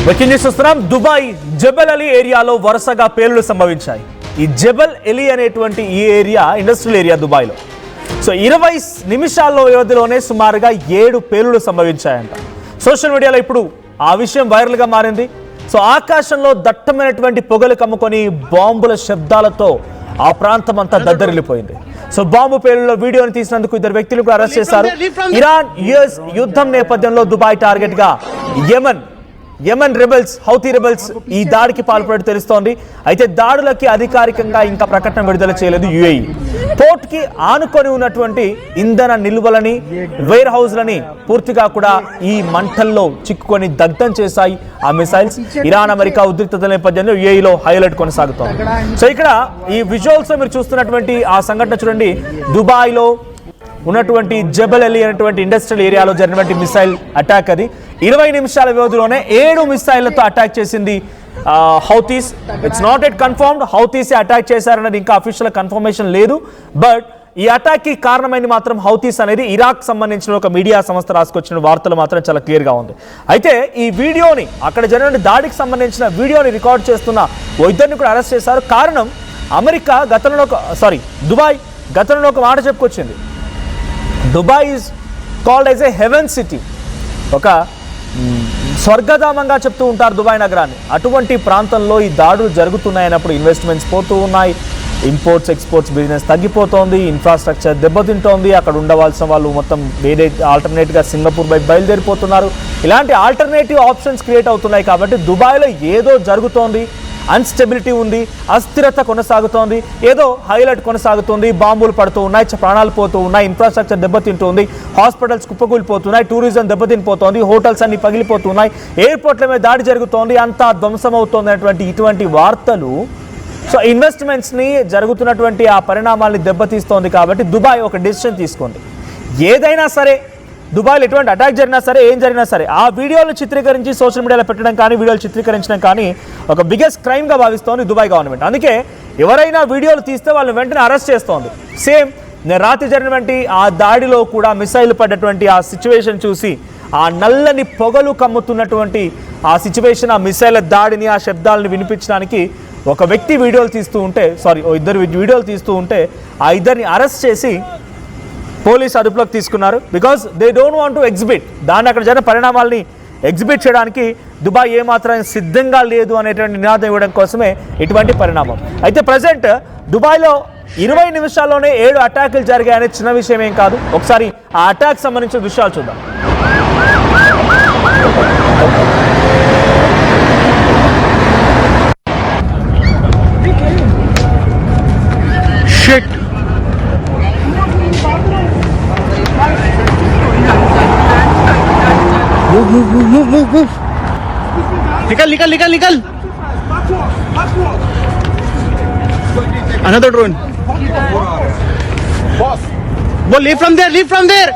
Breaking news చూస్తున్నాం. Dubai జబల్ Ali ఏరియాలో వరుసగా పేలుళ్లు సంభవించాయి. ఈ జబల్ అలీ అనేటువంటి ఈ ఏరియా ఇండస్ట్రియల్ ఏరియా దుబాయ్లో. సో 20 నిమిషాల్లో వ్యవధిలోనే సుమారుగా 7 పేలుళ్లు సంభవించాయంట. సోషల్ మీడియాలో ఇప్పుడు ఆ విషయం వైరల్గా మారింది. సో ఆకాశంలో దట్టమైనటువంటి పొగలు కమ్ముకొని బాంబుల శబ్దాలతో ఆ ప్రాంతం అంతా దద్దరిల్లిపోయింది. సో బాంబు పేలుళ్ల వీడియోని తీసినందుకు 2 వ్యక్తులకు అరెస్ట్ చేశారు. ఇరాన్ యుఎస్ యుద్ధం నేపథ్యంలో దుబాయ్ టార్గెట్ గా యెమెన్ రెబెల్స్, హౌతీ రెబెల్స్ ఈ దాడికి పాల్పడి తెలుస్తోంది. అయితే దాడులకి అధికారికంగా ఇంకా ప్రకటన విడుదల చేయలేదు యుఏఈ. పోర్ట్ కి ఆనుకొని ఉన్నటువంటి ఇంధన నిల్వలని, వేర్ హౌస్లని పూర్తిగా కూడా ఈ మంటల్లో చిక్కుకొని దగ్ధం చేశాయి ఆ మిసైల్స్. ఇరాన్ అమెరికా ఉద్రిక్తత నేపథ్యంలో యుఏఈలో హైలైట్ కొనసాగుతోంది. సో ఇక్కడ ఈ విజువల్స్ మీరు చూస్తున్నటువంటి ఆ సంఘటన చూడండి. దుబాయ్లో ఉన్నటువంటి జబల్ అలీ అనేటువంటి ఇండస్ట్రియల్ ఏరియాలో జరిగినటువంటి మిసైల్ అటాక్. అది 20 నిమిషాల వ్యవధిలోనే 7 మిసైళ్లతో అటాక్ చేసింది Houthis. It's not yet confirmed హౌతీసే అటాక్ చేశారన్నది ఇంకా అఫీషియల్ కన్ఫర్మేషన్ లేదు. బట్ ఈ అటాక్ కి కారణమైంది మాత్రం హౌతీస్ అనేది ఇరాక్ సంబంధించిన ఒక మీడియా సంస్థ రాసుకొచ్చిన వార్తలు మాత్రం చాలా క్లియర్ గా ఉంది. అయితే ఈ వీడియోని, అక్కడ జరిగిన దాడికి సంబంధించిన వీడియోని రికార్డ్ చేస్తున్న ఇద్దరిని కూడా అరెస్ట్ చేశారు. కారణం అమెరికా దుబాయ్ గతంలో ఒక మాట చెప్పుకొచ్చింది. Dubai is called as a heaven city. ఒక స్వర్గధామంగా చెప్తూ ఉంటారు దుబాయ్ నగరాన్ని. అటువంటి ప్రాంతంలో ఈ దాడులు జరుగుతున్నాయన్నప్పుడు ఇన్వెస్ట్మెంట్స్ పోతూ ఉన్నాయి, ఇంపోర్ట్స్ ఎక్స్పోర్ట్స్ బిజినెస్ తగ్గిపోతోంది, ఇన్ఫ్రాస్ట్రక్చర్ దెబ్బతింటోంది. అక్కడ ఉండవలసిన వాళ్ళు మొత్తం వేరే ఆల్టర్నేట్గా సింగపూర్ వైపు బయలుదేరిపోతున్నారు. ఇలాంటి ఆల్టర్నేటివ్ ఆప్షన్స్ క్రియేట్ అవుతున్నాయి. కాబట్టి దుబాయ్లో ఏదో జరుగుతోంది, అన్స్టెబిలిటీ ఉంది, అస్థిరత కొనసాగుతోంది, ఏదో హైలైట్ కొనసాగుతుంది. బాంబులు పడుతూ ఉన్నాయి, ప్రాణాలు పోతూ ఉన్నాయి, ఇన్ఫ్రాస్ట్రక్చర్ దెబ్బతింటుంది, హాస్పిటల్స్ కుప్పకూలిపోతున్నాయి, టూరిజం దెబ్బతినిపోతోంది, హోటల్స్ అన్ని పగిలిపోతున్నాయి, ఎయిర్పోర్ట్ల మీద దాడి జరుగుతోంది, అంతా ధ్వంసమవుతోంది అనేటువంటి ఇటువంటి వార్తలు సో ఇన్వెస్ట్మెంట్స్ని, జరుగుతున్నటువంటి ఆ పరిణామాల్ని దెబ్బతీస్తోంది. కాబట్టి దుబాయ్ ఒక డెసిషన్ తీసుకుంది. ఏదైనా సరే దుబాయ్లో ఎటువంటి అటాక్ జరిగినా సరే, ఏం జరిగినా సరే, ఆ వీడియోలు చిత్రీకరించి సోషల్ మీడియాలో పెట్టడం కానీ, వీడియోలు చిత్రీకరించడం కానీ ఒక బిగ్గెస్ట్ క్రైమ్గా భావిస్తోంది దుబాయ్ గవర్నమెంట్. అందుకే ఎవరైనా వీడియోలు తీస్తే వాళ్ళని వెంటనే అరెస్ట్ చేస్తోంది. సేమ్ రాత్రి జరిగినటువంటి ఆ దాడిలో కూడా మిసైల్ పడ్డటువంటి ఆ సిచ్యువేషన్ చూసి, ఆ నల్లని పొగలు కమ్ముతున్నటువంటి ఆ సిచ్యువేషన్, ఆ మిసైల్ దాడిని, ఆ శబ్దాలను వినిపించడానికి ఒక వ్యక్తి వీడియోలు తీస్తూ ఉంటే, ఇద్దరు వీడియోలు తీస్తూ ఉంటే ఆ ఇద్దరిని అరెస్ట్ చేసి పోలీస్ అదుపులోకి తీసుకున్నారు. Because they don't want to exhibit, దాన్ని అక్కడ జరిగిన పరిణామాలని ఎగ్జిబిట్ చేయడానికి దుబాయ్ ఏమాత్రం సిద్ధంగా లేదు అనేటువంటి నినాదం ఇవ్వడం కోసమే ఇటువంటి పరిణామం. అయితే ప్రజెంట్ దుబాయ్లో 20 నిమిషాల్లోనే 7 అటాకులు జరిగాయనే చిన్న విషయం ఏం కాదు. ఒకసారి ఆ అటాక్ సంబంధించిన విషయాలు చూద్దాం. Move. Nikal. Another drone. Boss. Go, leave from there.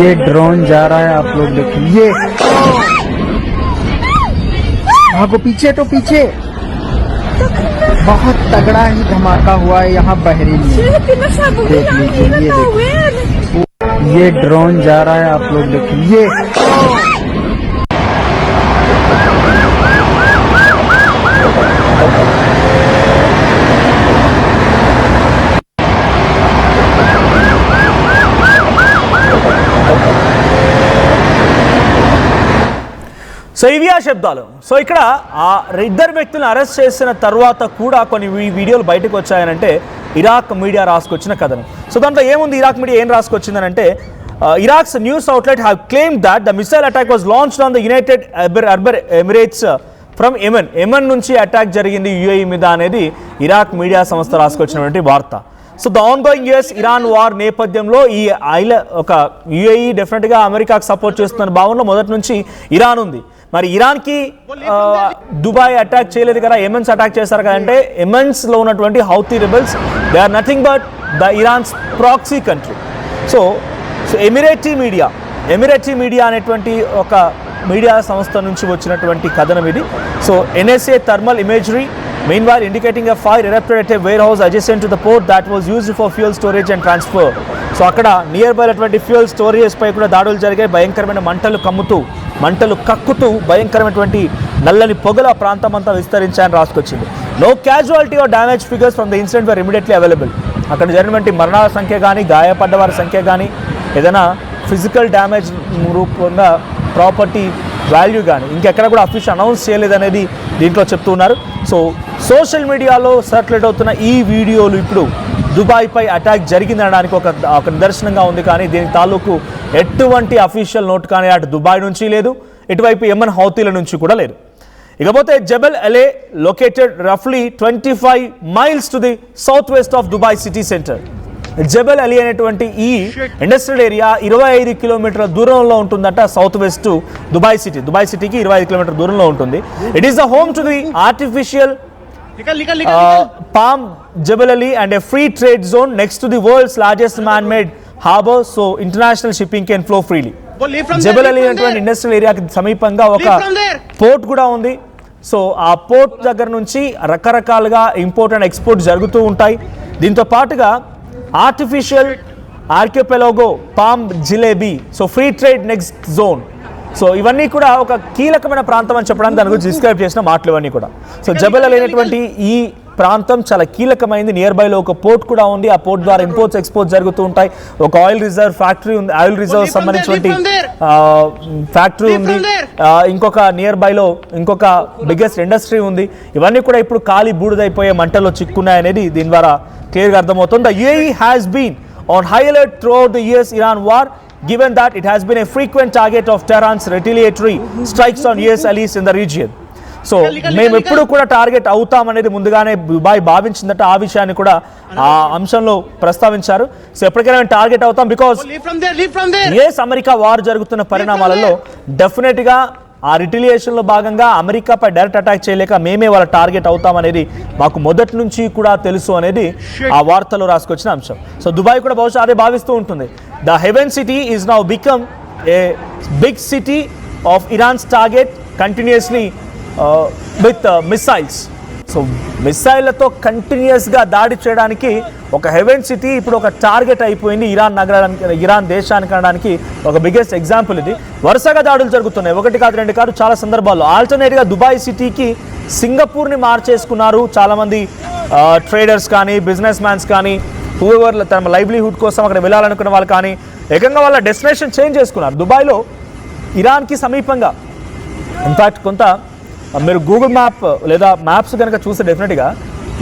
ये ड्रोन जा रहा है, आप लोग देखिए। भागो, पीछे बहुत तगड़ा ही धमाका हुआ है यहाँ बहरीन में। देख लीजिए, ये ड्रोन जा रहा है, आप लोग देखिए। సో ఇవి ఆ శబ్దాలు. సో ఇక్కడ ఆ 2 వ్యక్తులను అరెస్ట్ చేసిన తర్వాత కూడా కొన్ని వీడియోలు బయటకు వచ్చాయనంటే ఇరాక్ మీడియా రాసుకొచ్చిన కథని. సో దాంట్లో ఏముంది, ఇరాక్ మీడియా ఏం రాసుకొచ్చిందనంటే, Iraq's news outlet have claim that the missile attack was launched on the United Arab Emirates from Yemen నుంచి అటాక్ జరిగింది యుఏఈ మీద అనేది ఇరాక్ మీడియా సంస్థ రాసుకొచ్చినటువంటి వార్త. So the ongoing US Iran war నేపథ్యంలో ఈ ఒక యుఏఈ డెఫినెట్గా అమెరికాకు సపోర్ట్ చేస్తున్న భావనలో మొదటి నుంచి ఇరాన్ ఉంది. మరి ఇరాన్కి దుబాయ్ అటాక్ చేయలేదు కదా, ఎమెన్స్ అటాక్ చేశారు కదా అంటే ఎమెన్స్లో ఉన్నటువంటి Houthi rebels they are nothing but the Iran's proxy country. So Emirati media అనేటువంటి ఒక మీడియా సంస్థ నుంచి వచ్చినటువంటి కథనం ఇది. So NSA thermal imagery meanwhile indicating a fire erupted at a warehouse adjacent to the port that was used for fuel storage and transfer. So అక్కడ near by అటువంటి fuel storage పై కూడా దాడులు జరిగాయి. భయంకరమైన మంటలు కక్కుతూ భయంకరమైనటువంటి నల్లని పొగల ప్రాంతం అంతా విస్తరించాయని రాసుకొచ్చింది. No casualty or damage figures from the incident were immediately available. అక్కడ జరిగినటువంటి మరణాల సంఖ్య కానీ గాయపడ్డ వారి సంఖ్య కానీ ఏదైనా ఫిజికల్ డ్యామేజ్ రూపంగా ప్రాపర్టీ వాల్యూ కానీ ఇంకెక్కడ కూడా అఫీషియల్ అనౌన్స్ చేయలేదనేది దీంట్లో చెప్తున్నారు. సో సోషల్ మీడియాలో సర్క్యులేట్ అవుతున్న ఈ వీడియోలు ఇప్పుడు దుబాయ్పై అటాక్ జరిగిందనడానికి ఒక నిదర్శనంగా ఉంది. కానీ దీని తాలూకు ఎటువంటి అఫీషియల్ నోట్ కానీ అటు దుబాయ్ నుంచి లేదు, ఇటువైపు యెమెన్ హౌతీల నుంచి కూడా లేదు. ఇకపోతే జబల్ అలే లొకేటెడ్ రఫ్లీ 25 miles to the south west of Dubai city centre. Jebel Ali అనేటువంటి ఈ ఇండస్ట్రియల్ ఏరియా 25 కిలోమీటర్ల దూరంలో ఉంటుందట సౌత్ వెస్ట్ దుబాయ్ సిటీకి 25 కిలోమీటర్ల దూరంలో ఉంటుంది. It is the home to the artificial palm Jebel Ali and a free trade zone next to the world's largest man made harbour. So international shipping can flow freely. Jebel Ali అనేటువంటి industrial ఏరియాకి సమీపంగా ఒక port కూడా ఉంది. So ఆ port దగ్గర నుంచి రకరకాలుగా ఇంపోర్ట్ అండ్ ఎక్స్పోర్ట్ జరుగుతూ ఉంటాయి. దీంతో పాటుగా artificial archipelago palm jalebi, so free trade next zone. So ఇవన్నీ కూడా ఒక కీలకమైన ప్రాంతం అని చెప్పడానికి దాని గురించి డిస్క్రైబ్ చేసిన మాటలు ఇవన్నీ కూడా. సో జబల్ అలీ అనేటువంటి ఈ ప్రాంతం చాలా కీలకమైంది. నియర్ బైలో ఒక పోర్ట్ కూడా ఉంది. ఆ పోర్ట్ ద్వారా ఇంపోర్ట్స్ ఎక్స్పోర్ట్స్ జరుగుతూ ఉంటాయి. ఒక ఆయిల్ రిజర్వ్ ఫ్యాక్టరీ ఉంది, ఆయిల్ రిజర్వ్ సంబంధించినటువంటి ఫ్యాక్టరీ ఉంది. ఇంకొక నియర్ బైలో ఇంకొక బిగ్గెస్ట్ ఇండస్ట్రీ ఉంది. ఇవన్నీ కూడా ఇప్పుడు ఖాళీ బూడిదైపోయే మంటల్లో చిక్కున్నాయనేది దీని ద్వారా క్లియర్గా అర్థమవుతుంది. The UAE has been on high alert throughout the US-Iran war, given that it has been a frequent target of Tehran's retaliatory strikes on US allies in the region. So మేము ఎప్పుడు కూడా టార్గెట్ అవుతామనేది ముందుగానే Dubai భావించిందట. ఆ విషయాన్ని కూడా ఆ అంశంలో ప్రస్తావించారు. సో ఎప్పటికైనా మేము టార్గెట్ అవుతాం బికాస్ యుఎస్ అమెరికా వార్ జరుగుతున్న పరిణామాలలో డెఫినెట్గా ఆ రిటిలియేషన్లో భాగంగా అమెరికాపై డైరెక్ట్ అటాక్ చేయలేక మేమే వాళ్ళ టార్గెట్ అవుతామనేది మాకు మొదటి నుంచి కూడా తెలుసు అనేది ఆ వార్తలో రాసుకొచ్చిన అంశం. సో దుబాయ్ కూడా బహుశా అదే భావిస్తూ ఉంటుంది. The haven city is now become a big city of Iran's target continuously with missiles. So మిసైళ్లతో కంటిన్యూస్గా దాడి చేయడానికి ఒక హెవెన్ సిటీ ఇప్పుడు ఒక టార్గెట్ అయిపోయింది ఇరాన్ దేశానికి అనడానికి ఒక బిగ్గెస్ట్ ఎగ్జాంపుల్ ఇది. వరుసగా దాడులు జరుగుతున్నాయి, 1 కాదు 2 కాదు, చాలా సందర్భాల్లో. ఆల్టర్నేట్గా దుబాయ్ సిటీకి సింగపూర్ని మార్చేసుకున్నారు చాలామంది ట్రేడర్స్ కానీ బిజినెస్ మ్యాన్స్ కానీ, హూఎవర్ తమ లైవ్లీహుడ్ కోసం అక్కడ వెళ్ళాలనుకున్న వాళ్ళు కానీ ఏకంగా వాళ్ళ డెస్టినేషన్ చేంజ్ చేసుకున్నారు. దుబాయ్లో ఇరాన్కి సమీపంగా ఇన్ఫ్యాక్ట్ కొంత మీరు గూగుల్ మ్యాప్ లేదా మ్యాప్స్ కనుక చూస్తే డెఫినెట్గా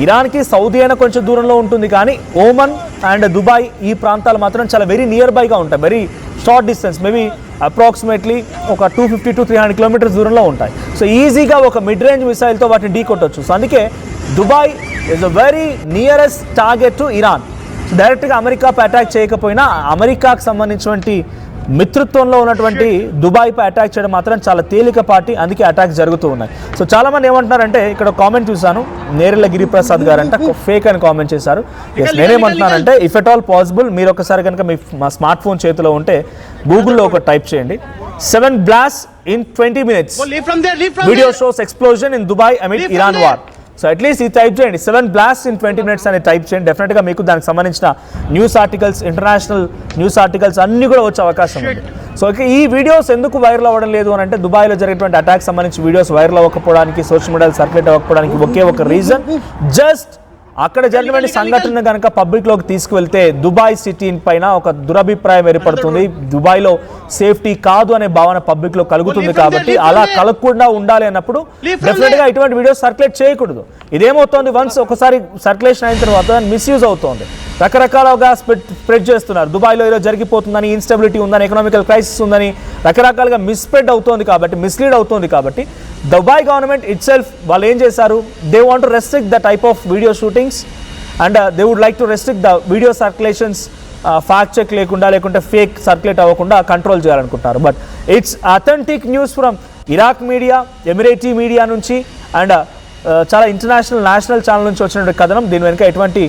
ఇరాన్కి సౌదీ అయినా కొంచెం దూరంలో ఉంటుంది, కానీ ఓమన్ అండ్ దుబాయ్ ఈ ప్రాంతాలు మాత్రం చాలా వెరీ నియర్ బైగా ఉంటాయి. Very short distance, maybe approximately ఒక 250 to 300 కిలోమీటర్స్ దూరంలో ఉంటాయి. సో ఈజీగా ఒక మిడ్ రేంజ్ మిసైల్తో వాటిని ఢీ కొట్టవచ్చు. సో అందుకే Dubai is a very nearest target to Iran. So డైరెక్ట్గా అమెరికాపై అటాక్ చేయకపోయినా అమెరికాకు సంబంధించినటువంటి మిత్రత్వంలో ఉన్నటువంటి దుబాయ్పై అటాక్ చేయడం మాత్రం చాలా తేలికపాటి, అందుకే అటాక్స్ జరుగుతూ ఉన్నాయి. సో చాలామంది ఏమంటున్నారంటే, ఇక్కడ కామెంట్ చూశాను, నేరెళ్ళ గిరిప్రసాద్ గారు అంట ఫేక్ అని కామెంట్ చేశారు. నేనేమంటున్నానంటే ఇఫ్ ఎట్ ఆల్ పాసిబుల్ మీరు ఒకసారి కనుక మా స్మార్ట్ ఫోన్ చేతిలో ఉంటే గూగుల్లో ఒక టైప్ చేయండి, 7 blasts in 20 minutes video shows explosion in Dubai amid Iran war. So at least ఈ టైప్ చేయండి, 7 blasts in 20 minutes అని టైప్ చేయండి. డెఫినెట్గా మీకు దానికి సంబంధించిన news articles, international news articles అన్నీ కూడా వచ్చే అవకాశం ఉంది. సో ఈ వీడియోస్ ఎందుకు వైరల్ అవ్వడం లేదు అని అంటే, దుబాయ్లో జరిగేటువంటి అటాక్ సంబంధించి వీడియోస్ వైరల్ అవ్వకపోవడానికి, సోషల్ మీడియాలో సర్క్యులేట్ అవ్వకపోవడానికి ఒకే ఒక రీజన్, జస్ట్ అక్కడ జరిగినటువంటి సంఘటన కనుక పబ్లిక్లోకి తీసుకువెళ్తే దుబాయ్ సిటీ పైన ఒక దురభిప్రాయం ఏర్పడుతుంది. దుబాయ్లో సేఫ్టీ కాదు అనే భావన పబ్లిక్లో కలుగుతుంది. కాబట్టి అలా కలగకుండా ఉండాలి అన్నప్పుడు డెఫినెట్గా ఇటువంటి వీడియోస్ సర్క్యులేట్ చేయకూడదు. ఇదేమవుతోంది, వన్స్ ఒకసారి సర్క్యులేషన్ అయిన తర్వాత మిస్యూజ్ అవుతోంది, రకరకాలుగా స్ప్రెడ్ చేస్తున్నారు. దుబాయ్లో ఈరోజు జరిగిపోతుందని, ఇన్స్టెబిలిటీ ఉందని, ఎకనామికల్ క్రైసిస్ ఉందని రకరకాలుగా మిస్స్ప్రెడ్ అవుతోంది కాబట్టి, మిస్లీడ్ అవుతోంది కాబట్టి దుబాయ్ గవర్నమెంట్ ఇట్ సెల్ఫ్ వాళ్ళు ఏం చేశారు, they want to restrict the type of video shootings and they would like to restrict the video circulations, fact check లేకుండా లేకుంటే ఫేక్ సర్క్యులేట్ అవ్వకుండా కంట్రోల్ చేయాలనుకుంటారు. But it's authentic news from Iraq media, Emirati media నుంచి and చాలా international national channel నుంచి వచ్చినటువంటి కథనం. దీని వెనుక ఎటువంటి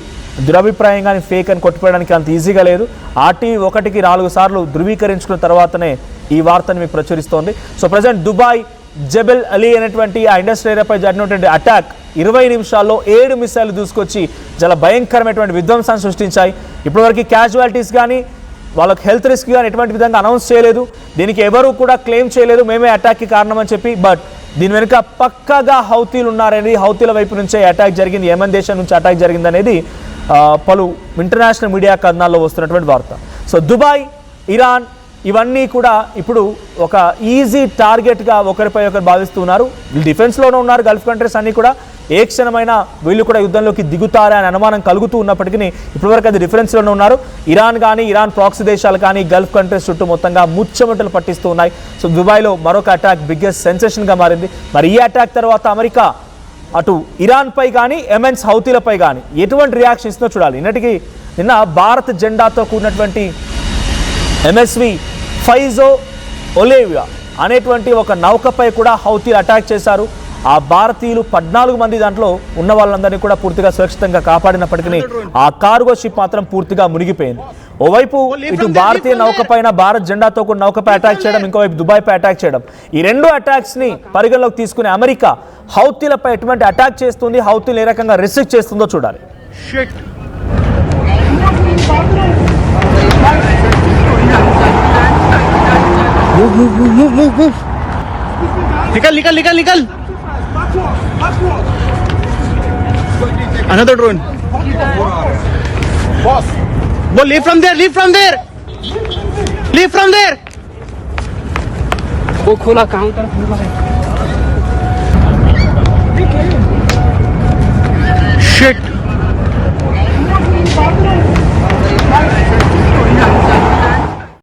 దురభిప్రాయం కానీ ఫేక్ అని కొట్టిపోయడానికి అంత ఈజీగా లేదు. ఆర్టీ 1కి 4 సార్లు ధృవీకరించుకున్న తర్వాతనే ఈ వార్తను మీకు ప్రచురిస్తోంది. సో ప్రజెంట్ దుబాయ్ జబెల్ అలీ అనేటువంటి ఆ ఇండస్ట్రీ ఏరియాపై జరిగినటువంటి అటాక్ 20 నిమిషాల్లో 7 మిసైళ్లు దూసుకొచ్చి చాలా భయంకరమైనటువంటి విధ్వంసాన్ని సృష్టించాయి. ఇప్పటివరకు క్యాజువాలిటీస్ కానీ వాళ్ళకి హెల్త్ రిస్క్ కానీ ఎటువంటి విధంగా అనౌన్స్ చేయలేదు. దీనికి ఎవరు కూడా క్లెయిమ్ చేయలేదు మేమే అటాక్కి కారణం అని చెప్పి. బట్ దీని వెనుక పక్కాగా హౌతీలు ఉన్నారనేది, హౌతీల వైపు నుంచే అటాక్ జరిగింది, యెమెన్ దేశం నుంచి అటాక్ జరిగింది అనేది పలు ఇంటర్నేషనల్ మీడియా కథనాల్లో వస్తున్నటువంటి వార్త. సో దుబాయ్, ఇరాన్ ఇవన్నీ కూడా ఇప్పుడు ఒక ఈజీ టార్గెట్గా ఒకరిపై ఒకరు భావిస్తున్నారు. వీళ్ళు డిఫెన్స్లోనే ఉన్నారు. గల్ఫ్ కంట్రీస్ అన్నీ కూడా ఏ క్షణమైనా వీళ్ళు కూడా యుద్ధంలోకి దిగుతారా అని అనుమానం కలుగుతూ ఉన్నప్పటికీ ఇప్పటివరకు అది డిఫరెన్స్లోనే ఉన్నారు. ఇరాన్ కానీ, ఇరాన్ ప్రాక్సీ దేశాలు కానీ గల్ఫ్ కంట్రీస్ చుట్టూ మొత్తంగా ముచ్చమటలు పట్టిస్తూ ఉన్నాయి. సో దుబాయ్లో మరొక అటాక్ బిగ్గెస్ట్ సెన్సేషన్గా మారింది. మరి ఈ అటాక్ తర్వాత అమెరికా అటు ఇరాన్పై కానీ, యెమెన్స్ హౌతీలపై కానీ ఎటువంటి రియాక్షన్ ఇస్తుందో చూడాలి. నిన్న భారత్ జెండాతో కూడినటువంటి ఎంఎస్వి ఫైజో ఒలేవియా అనేటువంటి ఒక నౌకపై కూడా హౌతీలు అటాక్ చేశారు. ఆ భారతీయులు 14 మంది దాంట్లో ఉన్న వాళ్ళందరినీ కూడా పూర్తిగా సురక్షితంగా కాపాడినప్పటికీ ఆ కార్గో షిప్ మాత్రం పూర్తిగా మునిగిపోయింది. ఓవైపు ఇటు భారతీయ నౌక పైన భారత్ జెండాతో కూడా నౌకపై అటాక్ చేయడం, ఇంకోవైపు దుబాయ్పై అటాక్ చేయడం, ఈ 2 అటాక్స్ని పరిగణలోకి తీసుకుని అమెరికా హౌతీలపై ఎటువంటి అటాక్ చేస్తుంది, హౌతీలు ఏ రకంగా రిస్ట్రిక్ట్ చేస్తుందో చూడాలి. निकल निकल निकल निकल another drone boss go leave from there वो खोला काउंटर खोला है shit